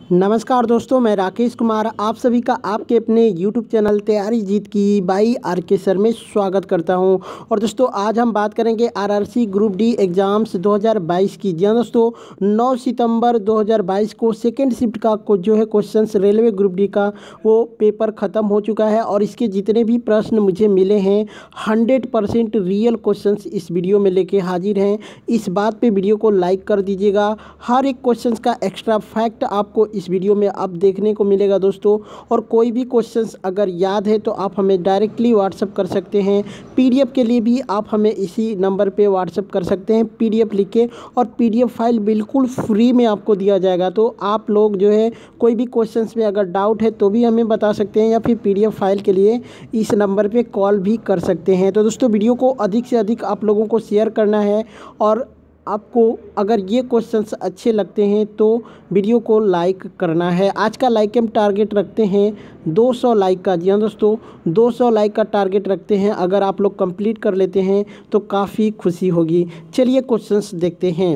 नमस्कार दोस्तों, मैं राकेश कुमार आप सभी का आपके अपने YouTube चैनल तैयारी जीत की बाई RK सर में स्वागत करता हूं। और दोस्तों आज हम बात करेंगे RRC ग्रुप डी एग्ज़ाम्स 2022 की। जी हाँ दोस्तों, 9 सितंबर 2022 को सेकेंड शिफ्ट का जो है क्वेश्चंस रेलवे ग्रुप डी का वो पेपर ख़त्म हो चुका है। और इसके जितने भी प्रश्न मुझे मिले हैं 100% रियल क्वेश्चंस इस वीडियो में लेके हाजिर हैं। इस बात पे वीडियो को लाइक कर दीजिएगा। हर एक क्वेश्चंस का एक्स्ट्रा फैक्ट आपको इस वीडियो में अब देखने को मिलेगा दोस्तों। और कोई भी क्वेश्चंस अगर याद है तो आप हमें डायरेक्टली व्हाट्सअप कर सकते हैं। पीडीएफ के लिए भी आप हमें इसी नंबर पे व्हाट्सअप कर सकते हैं पीडीएफ लिख के, और पीडीएफ फाइल बिल्कुल फ्री में आपको दिया जाएगा। तो आप लोग जो है कोई भी क्वेश्चंस में अगर डाउट है तो भी हमें बता सकते हैं, या फिर पीडीएफ फाइल के लिए इस नंबर पर कॉल भी कर सकते हैं। तो दोस्तों वीडियो को अधिक से अधिक आप लोगों को शेयर करना है, और आपको अगर ये क्वेश्चंस अच्छे लगते हैं तो वीडियो को लाइक करना है। आज का लाइक हम टारगेट रखते हैं 200 लाइक का। जी हाँ दोस्तों, 200 लाइक का टारगेट रखते हैं। अगर आप लोग कंप्लीट कर लेते हैं तो काफ़ी खुशी होगी। चलिए क्वेश्चंस देखते हैं।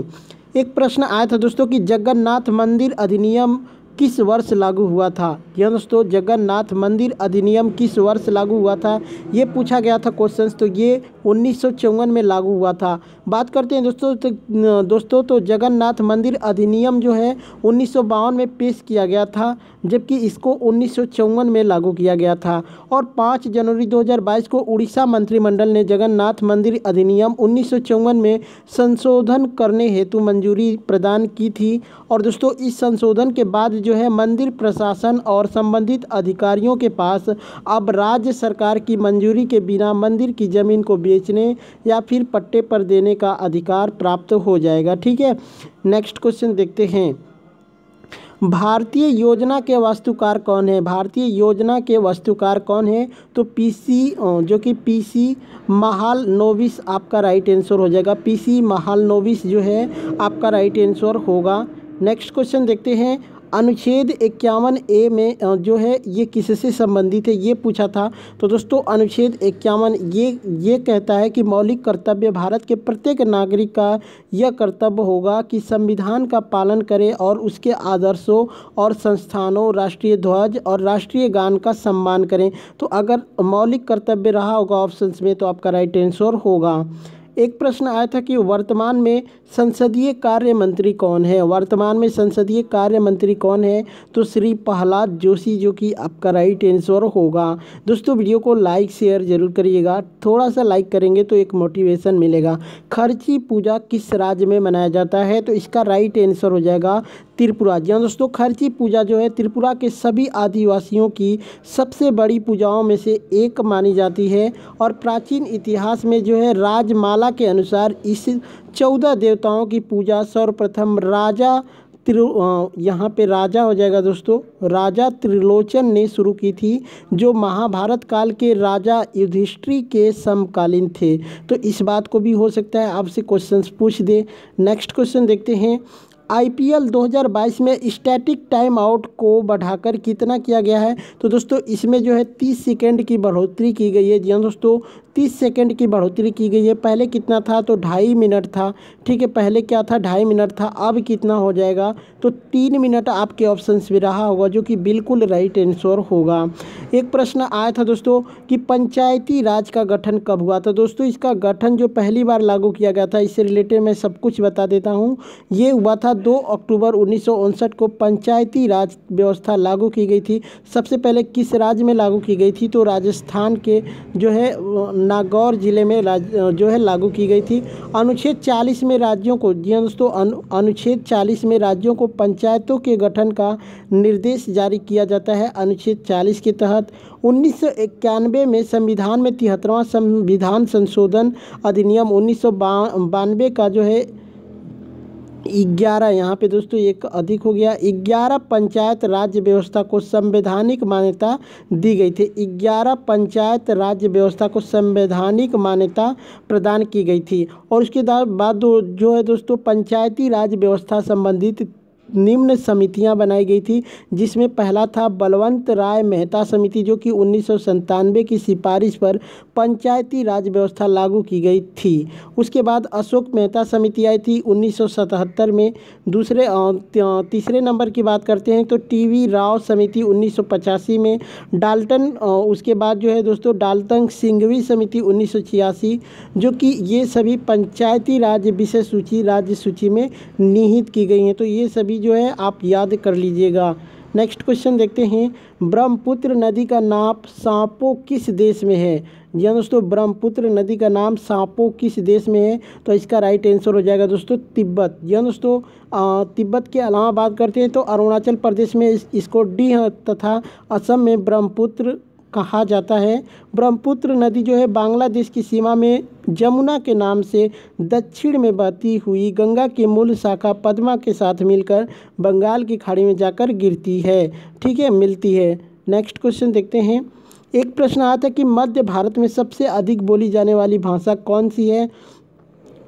एक प्रश्न आया था दोस्तों कि जगन्नाथ मंदिर अधिनियम किस वर्ष लागू हुआ था। यह दोस्तों जगन्नाथ मंदिर अधिनियम किस वर्ष लागू हुआ था, ये पूछा गया था क्वेश्चंस। तो ये 1954 में लागू हुआ था। बात करते हैं दोस्तों तो जगन्नाथ मंदिर अधिनियम जो है 1952 में पेश किया गया था, जबकि इसको 1954 में लागू किया गया था। और 5 जनवरी 2022 को उड़ीसा मंत्रिमंडल ने जगन्नाथ मंदिर अधिनियम 1954 में संशोधन करने हेतु मंजूरी प्रदान की थी। और दोस्तों इस संशोधन के बाद जो है मंदिर प्रशासन और संबंधित अधिकारियों के पास अब राज्य सरकार की मंजूरी के बिना मंदिर की ज़मीन को बेचने या फिर पट्टे पर देने का अधिकार प्राप्त हो जाएगा। ठीक है, नेक्स्ट क्वेश्चन देखते हैं। भारतीय योजना के वास्तुकार कौन है। भारतीय योजना के वास्तुकार कौन है, तो पीसी महालनोबिस आपका राइट आंसर हो जाएगा। पीसी महालनोबिस जो है आपका राइट आंसर होगा। नेक्स्ट क्वेश्चन देखते हैं। अनुच्छेद 51A में जो है ये किससे संबंधित है, ये पूछा था। तो दोस्तों अनुच्छेद 51 ये कहता है कि मौलिक कर्तव्य भारत के प्रत्येक नागरिक का यह कर्तव्य होगा कि संविधान का पालन करे और उसके आदर्शों और संस्थानों, राष्ट्रीय ध्वज और राष्ट्रीय गान का सम्मान करें। तो अगर मौलिक कर्तव्य रहा होगा ऑप्शंस में तो आपका राइट आंसर होगा। एक प्रश्न आया था कि वर्तमान में संसदीय कार्य मंत्री कौन है। वर्तमान में संसदीय कार्य मंत्री कौन है, तो श्री प्रहलाद जोशी, जो कि आपका राइट आंसर होगा। दोस्तों वीडियो को लाइक शेयर जरूर करिएगा, थोड़ा सा लाइक करेंगे तो एक मोटिवेशन मिलेगा। खर्ची पूजा किस राज्य में मनाया जाता है, तो इसका राइट आंसर हो जाएगा त्रिपुरा। जी हाँ दोस्तों, खर्ची पूजा जो है त्रिपुरा के सभी आदिवासियों की सबसे बड़ी पूजाओं में से एक मानी जाती है। और प्राचीन इतिहास में जो है राजमाला के अनुसार इस 14 देवताओं की पूजा सर्वप्रथम यहाँ पे राजा हो जाएगा दोस्तों, राजा त्रिलोचन ने शुरू की थी, जो महाभारत काल के राजा युधिष्ठिर के समकालीन थे। तो इस बात को भी हो सकता है आपसे क्वेश्चंस पूछ दे। नेक्स्ट क्वेश्चन देखते हैं। IPL 2022 में स्टैटिक टाइम आउट को बढ़ाकर कितना किया गया है, तो दोस्तों इसमें जो है 30 सेकेंड की बढ़ोतरी की गई है। जी हाँ दोस्तों, 30 सेकेंड की बढ़ोतरी की गई है। पहले कितना था, तो 2.5 मिनट था। ठीक है, पहले क्या था, 2.5 मिनट था। अब कितना हो जाएगा, तो 3 मिनट आपके ऑप्शंस में रहा होगा, जो कि बिल्कुल राइट आंसर होगा। एक प्रश्न आया था दोस्तों कि पंचायती राज का गठन कब हुआ था। दोस्तों इसका गठन जो पहली बार लागू किया गया था, इससे रिलेटेड मैं सब कुछ बता देता हूँ। ये हुआ था 2 अक्टूबर 1959 को पंचायती राज व्यवस्था लागू की गई थी। सबसे पहले किस राज्य में लागू की गई थी, तो राजस्थान के जो है नागौर जिले में जो है लागू की गई थी। अनुच्छेद 40 में राज्यों को, जी हाँ दोस्तों, अनुच्छेद 40 में राज्यों को पंचायतों के गठन का निर्देश जारी किया जाता है। अनुच्छेद 40 के तहत 1991 में संविधान में 73वां संविधान संशोधन अधिनियम 1992 का जो है 11, यहाँ पे दोस्तों एक अधिक हो गया, 11 पंचायत राज्य व्यवस्था को संवैधानिक मान्यता दी गई थी। 11 पंचायत राज्य व्यवस्था को संवैधानिक मान्यता प्रदान की गई थी। और उसके बाद जो है दोस्तों पंचायती राज व्यवस्था संबंधित निम्न समितियां बनाई गई थी, जिसमें पहला था बलवंत राय मेहता समिति, जो कि 1997 की सिफारिश पर पंचायती राज व्यवस्था लागू की गई थी। उसके बाद अशोक मेहता समिति आई थी 1977 में। तीसरे नंबर की बात करते हैं तो टीवी राव समिति 1985 में। उसके बाद जो है दोस्तों डाल्टन सिंघवी समिति 1986, जो कि ये सभी पंचायती राज विषय सूची राज्य सूची में निहित की गई हैं। तो ये सभी जो है आप याद कर लीजिएगा। नेक्स्ट क्वेश्चन देखते हैं, ब्रह्मपुत्र नदी का नाम सांपो किस देश में है? जी हाँ दोस्तों, ब्रह्मपुत्र नदी का नाम सांपो किस देश में है? तो इसका राइट आंसर हो जाएगा दोस्तों तिब्बत। जी हाँ दोस्तों, तिब्बत के अलावा बात करते हैं तो अरुणाचल प्रदेश में इसको डी तथा असम में ब्रह्मपुत्र कहा जाता है। ब्रह्मपुत्र नदी जो है बांग्लादेश की सीमा में जमुना के नाम से दक्षिण में बहती हुई गंगा की मूल शाखा पद्मा के साथ मिलकर बंगाल की खाड़ी में जाकर गिरती है, ठीक है, मिलती है। नेक्स्ट क्वेश्चन देखते हैं, एक प्रश्न आया था कि मध्य भारत में सबसे अधिक बोली जाने वाली भाषा कौन सी है?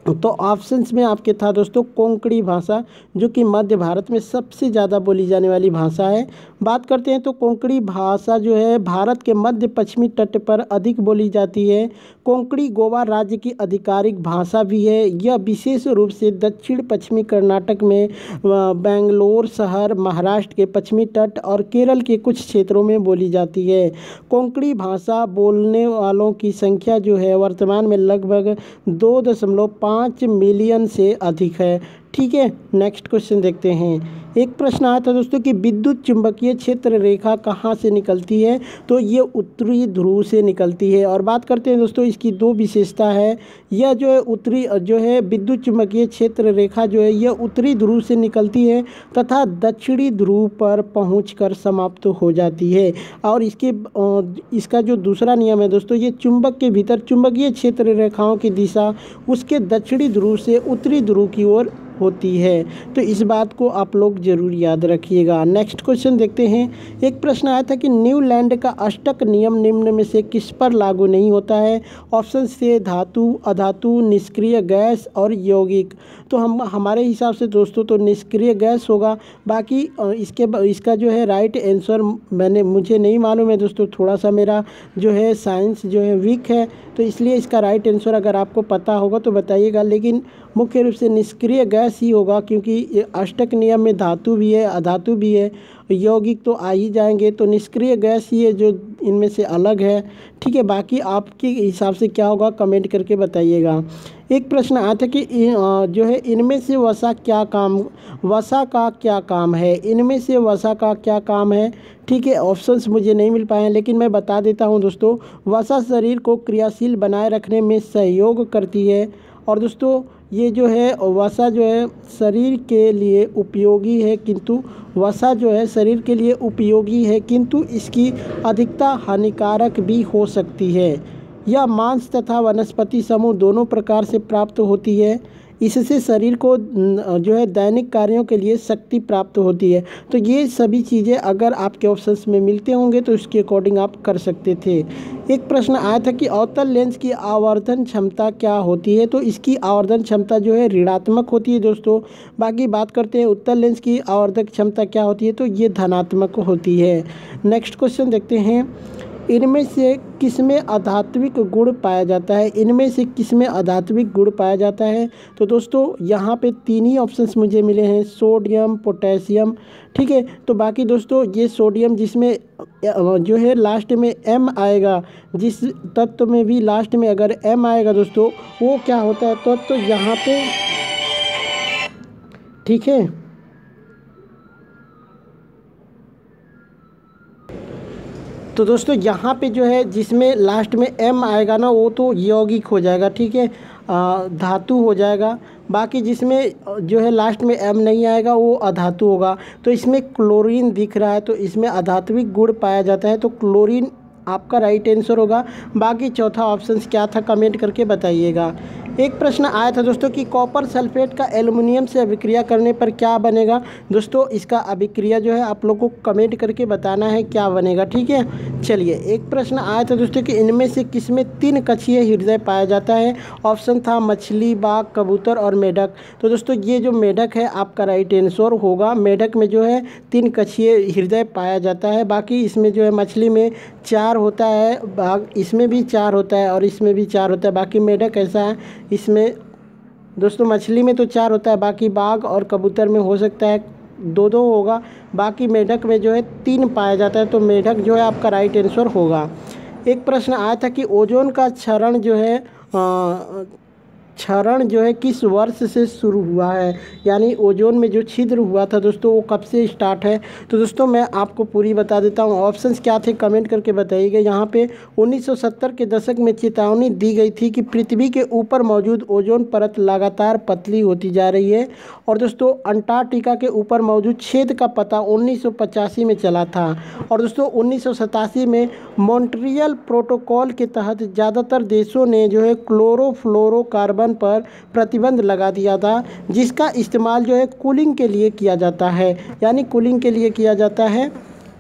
तो ऑप्शंस में आपके था दोस्तों कोंकणी भाषा, जो कि मध्य भारत में सबसे ज़्यादा बोली जाने वाली भाषा है। बात करते हैं तो कोंकणी भाषा जो है भारत के मध्य पश्चिमी तट पर अधिक बोली जाती है। कोंकणी गोवा राज्य की आधिकारिक भाषा भी है। यह विशेष रूप से दक्षिण पश्चिमी कर्नाटक में, बेंगलोर शहर, महाराष्ट्र के पश्चिमी तट और केरल के कुछ क्षेत्रों में बोली जाती है। कोंकणी भाषा बोलने वालों की संख्या जो है वर्तमान में लगभग 2.5 मिलियन से अधिक है, ठीक है। नेक्स्ट क्वेश्चन देखते हैं, एक प्रश्न आया था दोस्तों कि विद्युत चुंबकीय क्षेत्र रेखा कहाँ से निकलती है? तो ये उत्तरी ध्रुव से निकलती है। और बात करते हैं दोस्तों इसकी दो विशेषता है। यह जो है उत्तरी जो है विद्युत चुंबकीय क्षेत्र रेखा जो है यह उत्तरी ध्रुव से निकलती है तथा दक्षिणी ध्रुव पर पहुंचकर समाप्त हो जाती है। और इसका जो दूसरा नियम है दोस्तों, ये चुंबक के भीतर चुंबकीय क्षेत्र रेखाओं की दिशा उसके दक्षिणी ध्रुव से उत्तरी ध्रुव की ओर होती है। तो इस बात को आप लोग जरूर याद रखिएगा। नेक्स्ट क्वेश्चन देखते हैं, एक प्रश्न आया था कि न्यूलैंड का अष्टक नियम निम्न में से किस पर लागू नहीं होता है? ऑप्शन से धातु, अधातु, निष्क्रिय गैस और यौगिक। तो हमारे हिसाब से दोस्तों तो निष्क्रिय गैस होगा। बाकी इसका जो है राइट आंसर मुझे नहीं मालूम है दोस्तों, थोड़ा सा मेरा जो है साइंस जो है वीक है, तो इसलिए इसका राइट आंसर अगर आपको पता होगा तो बताइएगा। लेकिन मुख्य रूप से निष्क्रिय गैस ही होगा, क्योंकि अष्टक नियम में धातु भी है, अधातु भी है, यौगिक तो आ ही जाएंगे। तो निष्क्रिय गैस ही है जो इनमें से अलग है, ठीक है। बाकी आपके हिसाब से क्या होगा कमेंट करके बताइएगा। एक प्रश्न आया था कि जो है इनमें से वसा का क्या काम है? इनमें से वसा का क्या काम है? ठीक है, ऑप्शंस मुझे नहीं मिल पाए हैं, लेकिन मैं बता देता हूं दोस्तों। वसा शरीर को क्रियाशील बनाए रखने में सहयोग करती है। और दोस्तों ये जो है वसा जो है शरीर के लिए उपयोगी है, किंतु इसकी अधिकता हानिकारक भी हो सकती है। यह मांस तथा वनस्पति समूह दोनों प्रकार से प्राप्त होती है। इससे शरीर को जो है दैनिक कार्यों के लिए शक्ति प्राप्त होती है। तो ये सभी चीज़ें अगर आपके ऑप्शंस में मिलते होंगे तो इसके अकॉर्डिंग आप कर सकते थे। एक प्रश्न आया था कि अवतल लेंस की आवर्धन क्षमता क्या होती है? तो इसकी आवर्धन क्षमता जो है ऋणात्मक होती है दोस्तों। बाकी बात करते हैं उत्तल लेंस की आवर्धक क्षमता क्या होती है? तो ये धनात्मक होती है। नेक्स्ट क्वेश्चन देखते हैं, इनमें से किसमें आध्यात्मिक गुण पाया जाता है? तो दोस्तों यहाँ पे तीन ही ऑप्शंस मुझे मिले हैं, सोडियम, पोटेशियम, ठीक है। तो बाकी दोस्तों ये सोडियम जिसमें जो है लास्ट में एम आएगा, जिस तत्व में भी लास्ट में अगर एम आएगा दोस्तों वो क्या होता है तो यहाँ पे, ठीक है। तो दोस्तों यहाँ पे जो है जिसमें लास्ट में एम आएगा ना वो तो यौगिक हो जाएगा, ठीक है, धातु हो जाएगा। बाकी जिसमें जो है लास्ट में एम नहीं आएगा वो अधातु होगा। तो इसमें क्लोरीन दिख रहा है, तो इसमें अधात्विक गुण पाया जाता है। तो क्लोरीन आपका राइट आंसर होगा। बाकी चौथा ऑप्शन क्या था कमेंट करके बताइएगा। एक प्रश्न आया था दोस्तों कि कॉपर सल्फेट का एल्युमिनियम से अभिक्रिया करने पर क्या बनेगा। दोस्तों इसका अभिक्रिया जो है आप लोग को कमेंट करके बताना है क्या बनेगा, ठीक है। चलिए एक प्रश्न आया था दोस्तों कि इनमें से किसमें 3 कक्षीय हृदय पाया जाता है। ऑप्शन था मछली, बाघ, कबूतर और मेढक। तो दोस्तों ये जो मेढक है आपका राइट आंसर होगा। मेढक में जो है 3 कक्षीय हृदय पाया जाता है। बाकी इसमें जो है मछली में 4 होता है, बाघ इसमें भी 4 होता है और इसमें भी 4 होता है। बाकी मेढक ऐसा है, इसमें दोस्तों मछली में तो 4 होता है, बाकी बाघ और कबूतर में हो सकता है 2-2 होगा। बाकी मेढक में जो है 3 पाया जाता है, तो मेढक जो है आपका राइट आंसर होगा। एक प्रश्न आया था कि ओजोन का क्षरण जो है किस वर्ष से शुरू हुआ है, यानी ओजोन में जो छिद्र हुआ था दोस्तों वो कब से स्टार्ट है। तो दोस्तों मैं आपको पूरी बता देता हूँ। ऑप्शंस क्या थे कमेंट करके बताइएगा। यहाँ पे 1970 के दशक में चेतावनी दी गई थी कि पृथ्वी के ऊपर मौजूद ओजोन परत लगातार पतली होती जा रही है। और दोस्तों अंटार्कटिका के ऊपर मौजूद छेद का पता 1985 में चला था। और दोस्तों 1987 में मॉन्ट्रियल प्रोटोकॉल के तहत ज़्यादातर देशों ने जो है क्लोरोफ्लोरोकार्बन पर प्रतिबंध लगा दिया था, जिसका इस्तेमाल जो है कूलिंग के लिए किया जाता है, यानी कूलिंग के लिए किया जाता है।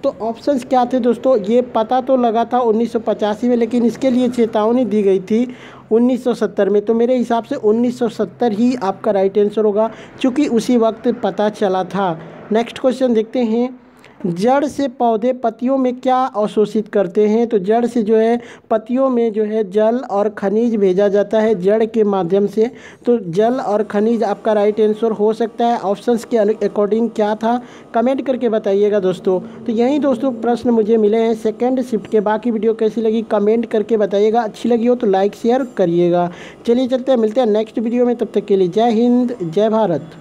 तो ऑप्शंस क्या थे दोस्तों, ये पता तो लगा था 1985 में, लेकिन इसके लिए चेतावनी दी गई थी 1970 में। तो मेरे हिसाब से 1970 ही आपका राइट आंसर होगा, क्योंकि उसी वक्त पता चला था। नेक्स्ट क्वेश्चन देखते हैं। जड़ से पौधे पत्तियों में क्या अवशोषित करते हैं। तो जड़ से जो है पत्तियों में जो है जल और खनिज भेजा जाता है जड़ के माध्यम से। तो जल और खनिज आपका राइट आंसर हो सकता है। ऑप्शंस के अकॉर्डिंग क्या था कमेंट करके बताइएगा दोस्तों। तो यही दोस्तों प्रश्न मुझे मिले हैं सेकंड शिफ्ट के। बाकी वीडियो कैसी लगी कमेंट करके बताइएगा। अच्छी लगी हो तो लाइक शेयर करिएगा। चलिए चलते हैं, मिलते हैं नेक्स्ट वीडियो में। तब तक के लिए जय हिंद, जय भारत।